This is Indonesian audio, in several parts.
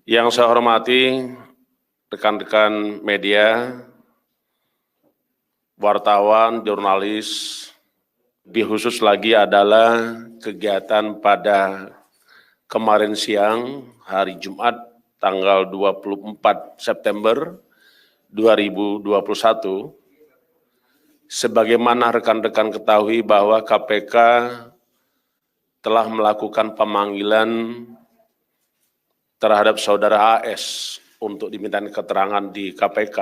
Yang saya hormati rekan-rekan media, wartawan, jurnalis, lebih khusus lagi adalah kegiatan pada kemarin siang, hari Jumat, tanggal 24 September 2021, sebagaimana rekan-rekan ketahui bahwa KPK telah melakukan pemanggilan terhadap saudara AS untuk dimintai keterangan di KPK.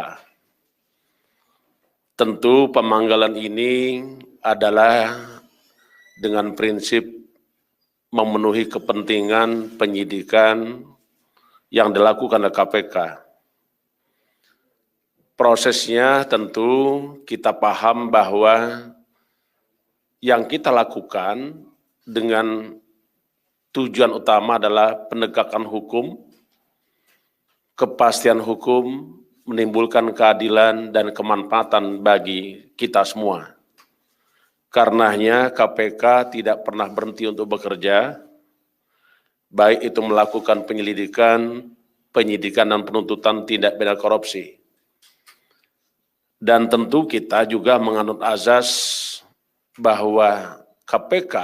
Tentu pemanggilan ini adalah dengan prinsip memenuhi kepentingan penyidikan yang dilakukan oleh KPK. Prosesnya tentu kita paham bahwa yang kita lakukan dengan tujuan utama adalah penegakan hukum, kepastian hukum, menimbulkan keadilan dan kemanfaatan bagi kita semua. Karenanya KPK tidak pernah berhenti untuk bekerja, baik itu melakukan penyelidikan, penyidikan dan penuntutan tindak pidana korupsi. Dan tentu kita juga menganut azas bahwa KPK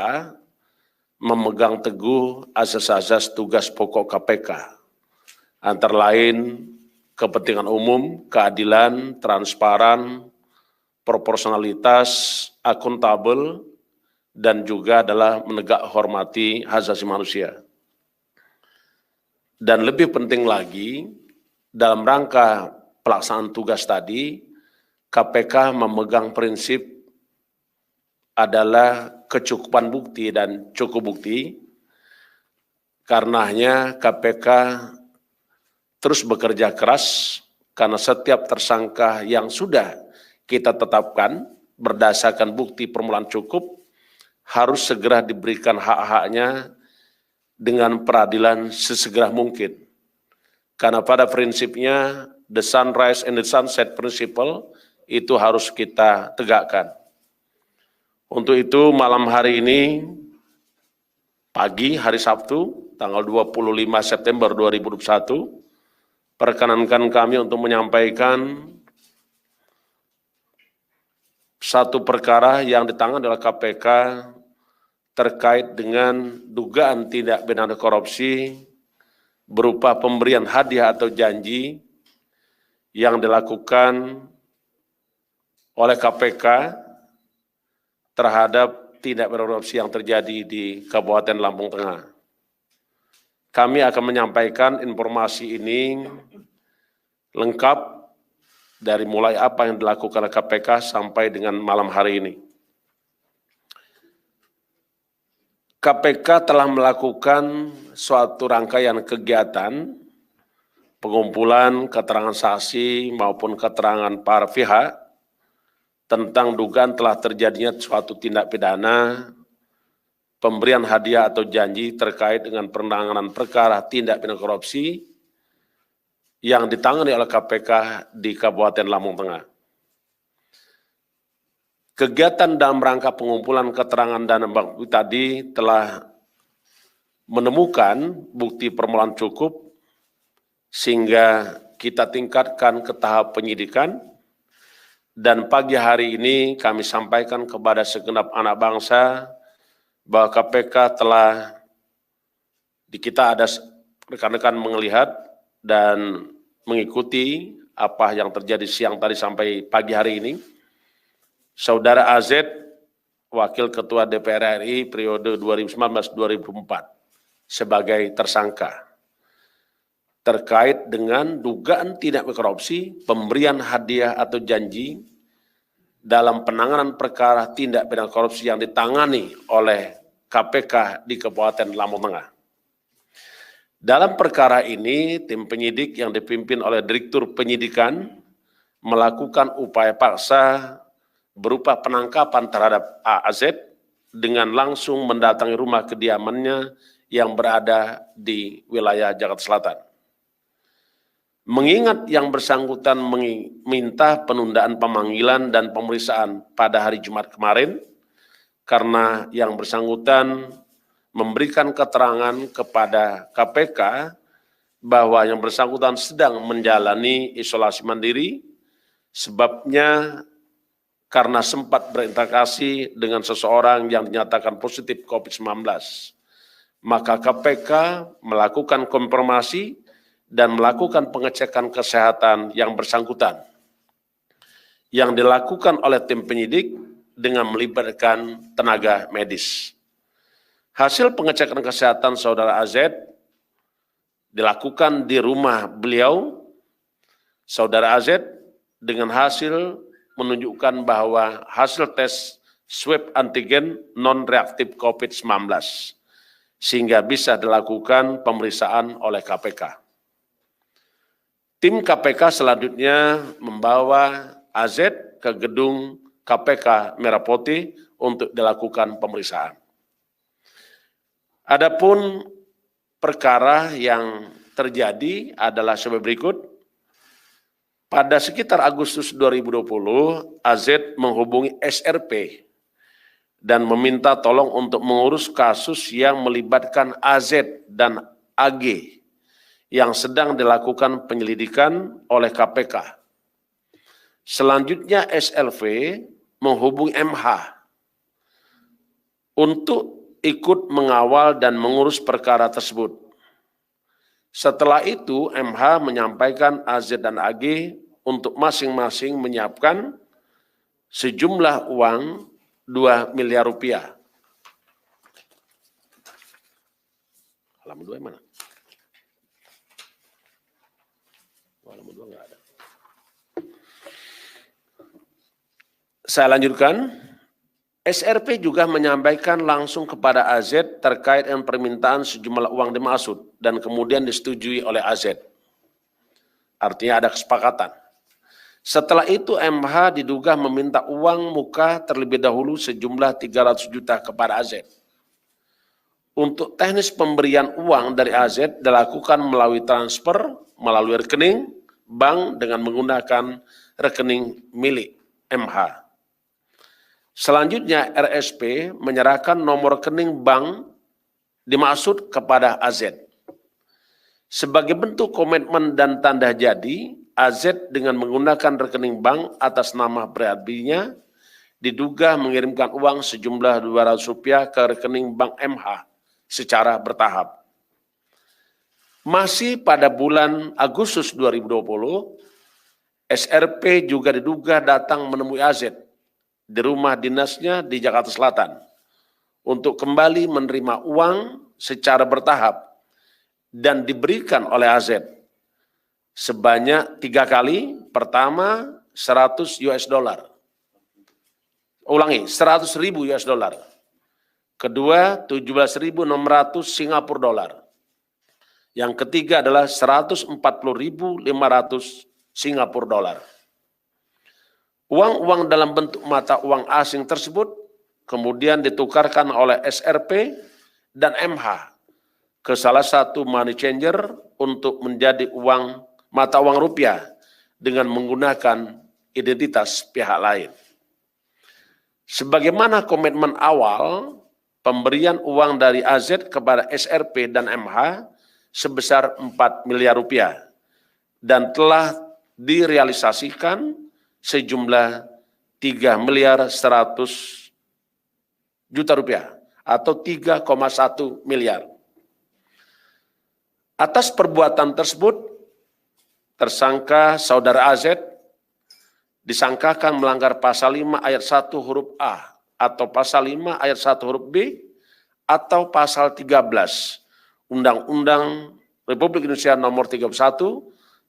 memegang teguh azas-azas tugas pokok KPK, antara lain kepentingan umum, keadilan, transparan, proporsionalitas, akuntabel, dan juga adalah menegak hormati hak asasi manusia. Dan lebih penting lagi, dalam rangka pelaksanaan tugas tadi, KPK memegang prinsip adalah kecukupan bukti dan cukup bukti. Karenanya KPK terus bekerja keras karena setiap tersangka yang sudah kita tetapkan berdasarkan bukti permulaan cukup harus segera diberikan hak-haknya dengan peradilan sesegera mungkin. Karena pada prinsipnya the sunrise and the sunset principle itu harus kita tegakkan. Untuk itu malam hari ini, pagi hari Sabtu, tanggal 25 September 2021, perkenankan kami untuk menyampaikan satu perkara yang ditangani oleh KPK terkait dengan dugaan tindak pidana korupsi berupa pemberian hadiah atau janji yang dilakukan oleh KPK terhadap tindak pidana korupsi yang terjadi di Kabupaten Lampung Tengah. Kami akan menyampaikan informasi ini lengkap dari mulai apa yang dilakukan oleh KPK sampai dengan malam hari ini. KPK telah melakukan suatu rangkaian kegiatan pengumpulan keterangan saksi maupun keterangan para pihak tentang dugaan telah terjadinya suatu tindak pidana, pemberian hadiah atau janji terkait dengan penanganan perkara tindak pidana korupsi yang ditangani oleh KPK di Kabupaten Lampung Tengah. Kegiatan dalam rangka pengumpulan keterangan dan bukti tadi telah menemukan bukti permulaan cukup sehingga kita tingkatkan ke tahap penyidikan. Dan pagi hari ini kami sampaikan kepada segenap anak bangsa bahwa KPK telah kita ada rekan-rekan melihat dan mengikuti apa yang terjadi siang tadi sampai pagi hari ini. Saudara AZ, Wakil Ketua DPR RI periode 2019-2024 sebagai tersangka terkait dengan dugaan tindak korupsi, pemberian hadiah atau janji dalam penanganan perkara tindak pidana korupsi yang ditangani oleh KPK di Kabupaten Lampung Tengah. Dalam perkara ini, tim penyidik yang dipimpin oleh Direktur Penyidikan melakukan upaya paksa berupa penangkapan terhadap AZ dengan langsung mendatangi rumah kediamannya yang berada di wilayah Jakarta Selatan. Mengingat yang bersangkutan meminta penundaan pemanggilan dan pemeriksaan pada hari Jumat kemarin, karena yang bersangkutan memberikan keterangan kepada KPK bahwa yang bersangkutan sedang menjalani isolasi mandiri, sebabnya karena sempat berinteraksi dengan seseorang yang dinyatakan positif COVID-19. Maka KPK melakukan konfirmasi dan melakukan pengecekan kesehatan yang bersangkutan, yang dilakukan oleh tim penyidik dengan melibatkan tenaga medis. Hasil pengecekan kesehatan saudara AZ dilakukan di rumah beliau, saudara AZ, dengan hasil menunjukkan bahwa hasil tes swab antigen non-reaktif COVID-19, sehingga bisa dilakukan pemeriksaan oleh KPK. Tim KPK selanjutnya membawa AZ ke gedung KPK Merah Putih untuk dilakukan pemeriksaan. Adapun perkara yang terjadi adalah sebagai berikut. Pada sekitar Agustus 2020, AZ menghubungi SRP dan meminta tolong untuk mengurus kasus yang melibatkan AZ dan AG yang sedang dilakukan penyelidikan oleh KPK. Selanjutnya SLV menghubungi MH untuk ikut mengawal dan mengurus perkara tersebut. Setelah itu MH menyampaikan AZ dan AG untuk masing-masing menyiapkan sejumlah uang 2 miliar rupiah. Halaman 2 mana? Halaman 2 enggak ada. Saya lanjutkan. SRP juga menyampaikan langsung kepada AZ terkait dengan permintaan sejumlah uang dimaksud dan kemudian disetujui oleh AZ. Artinya ada kesepakatan. Setelah itu MH diduga meminta uang muka terlebih dahulu sejumlah 300 juta kepada AZ. Untuk teknis pemberian uang dari AZ dilakukan melalui transfer, melalui rekening bank dengan menggunakan rekening milik MH. Selanjutnya RSP menyerahkan nomor rekening bank dimaksud kepada AZ. Sebagai bentuk komitmen dan tanda jadi, AZ dengan menggunakan rekening bank atas nama pribadinya diduga mengirimkan uang sejumlah 200 rupiah ke rekening bank MH secara bertahap. Masih pada bulan Agustus 2020, SRP juga diduga datang menemui AZ di rumah dinasnya di Jakarta Selatan untuk kembali menerima uang secara bertahap dan diberikan oleh AZ sebanyak 3 kali. Pertama 100 US dollar. Ulangi, 100.000 US dollar. Kedua 17.600 Singapura dolar. Yang ketiga adalah 140.500 Singapura dolar. Uang-uang dalam bentuk mata uang asing tersebut kemudian ditukarkan oleh SRP dan MH ke salah satu money changer untuk menjadi uang mata uang rupiah dengan menggunakan identitas pihak lain. Sebagaimana komitmen awal, pemberian uang dari AZ kepada SRP dan MH sebesar 4 miliar rupiah dan telah direalisasikan sejumlah 3 miliar 100 juta rupiah atau 3,1 miliar. Atas perbuatan tersebut, tersangka saudara AZ disangkakan melanggar pasal 5 ayat 1 huruf A atau pasal 5 ayat 1 huruf B atau pasal 13 Undang-Undang Republik Indonesia nomor 31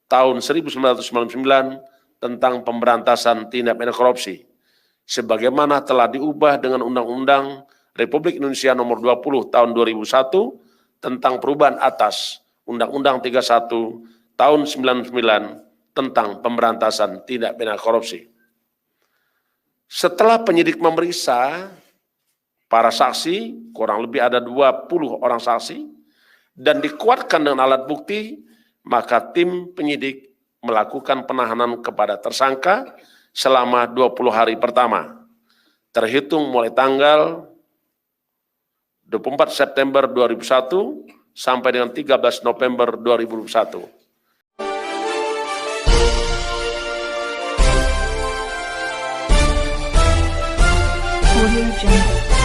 tahun 1999 tentang pemberantasan tindak pidana korupsi, sebagaimana telah diubah dengan Undang-Undang Republik Indonesia nomor 20 tahun 2001 tentang perubahan atas Undang-Undang 31 tahun 99 tentang pemberantasan tindak pidana korupsi. Setelah penyidik memeriksa para saksi, kurang lebih ada 20 orang saksi, dan dikuatkan dengan alat bukti, maka tim penyidik melakukan penahanan kepada tersangka selama 20 hari pertama. terhitung mulai tanggal 24 September 2001 sampai dengan 13 November 2021. Audio Jungle.